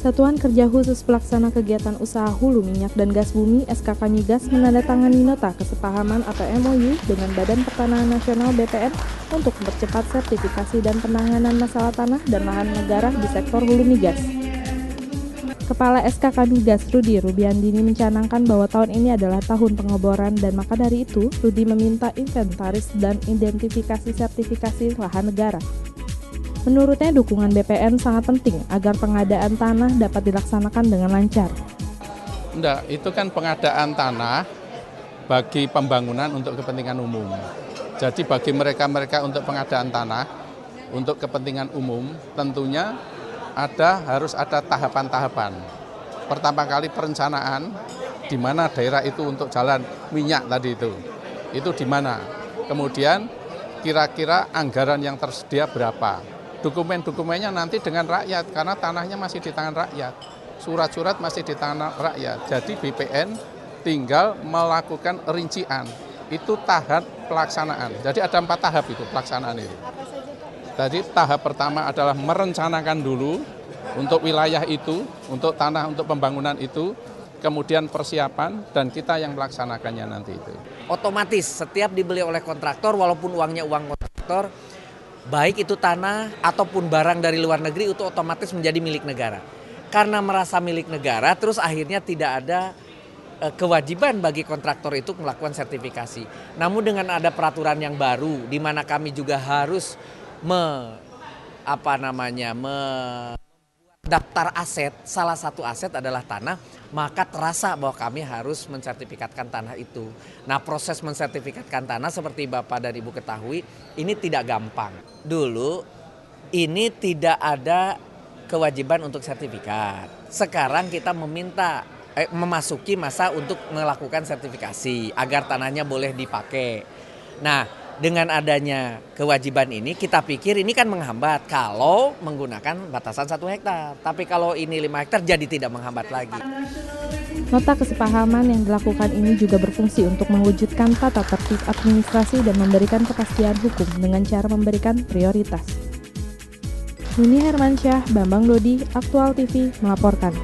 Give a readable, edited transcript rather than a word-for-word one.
Satuan Kerja Khusus Pelaksana Kegiatan Usaha Hulu Minyak dan Gas Bumi (SKK Migas) menandatangani nota kesepahaman atau MOU dengan Badan Pertanahan Nasional (BPN) untuk mempercepat sertifikasi dan penanganan masalah tanah dan lahan negara di sektor hulu migas. Kepala SKK Migas Rudi Rubiandini mencanangkan bahwa tahun ini adalah tahun pengeboran dan maka dari itu Rudi meminta inventaris dan identifikasi sertifikasi lahan negara. Menurutnya dukungan BPN sangat penting agar pengadaan tanah dapat dilaksanakan dengan lancar. Enggak, itu kan pengadaan tanah bagi pembangunan untuk kepentingan umum. Jadi bagi mereka untuk pengadaan tanah untuk kepentingan umum tentunya harus ada tahapan-tahapan. Pertama kali perencanaan di mana daerah itu untuk jalan minyak tadi itu di mana. Kemudian kira-kira anggaran yang tersedia berapa. Dokumen-dokumennya nanti dengan rakyat karena tanahnya masih di tangan rakyat. Surat-surat masih di tangan rakyat. Jadi BPN tinggal melakukan rincian. Itu tahap pelaksanaan. Jadi ada 4 tahap itu pelaksanaan itu. Jadi tahap pertama adalah merencanakan dulu untuk wilayah itu, untuk tanah, untuk pembangunan itu, kemudian persiapan dan kita yang melaksanakannya nanti itu. Otomatis setiap dibeli oleh kontraktor walaupun uangnya uang kontraktor, baik itu tanah ataupun barang dari luar negeri itu otomatis menjadi milik negara. Karena merasa milik negara terus akhirnya tidak ada kewajiban bagi kontraktor itu melakukan sertifikasi. Namun dengan ada peraturan yang baru di mana kami juga harus daftar aset, salah satu aset adalah tanah, maka terasa bahwa kami harus mensertifikatkan tanah itu. Nah, proses mensertifikatkan tanah seperti Bapak dan Ibu ketahui, ini tidak gampang. Dulu ini tidak ada kewajiban untuk sertifikat. Sekarang kita memasuki masa untuk melakukan sertifikasi agar tanahnya boleh dipakai. Nah, dengan adanya kewajiban ini kita pikir ini kan menghambat kalau menggunakan batasan 1 hektar. Tapi kalau ini 5 hektar jadi tidak menghambat lagi. Nota kesepahaman yang dilakukan ini juga berfungsi untuk mewujudkan tata tertib administrasi dan memberikan kepastian hukum dengan cara memberikan prioritas. Nuni Hermansyah, Bambang Dodi, Aktual TV melaporkan.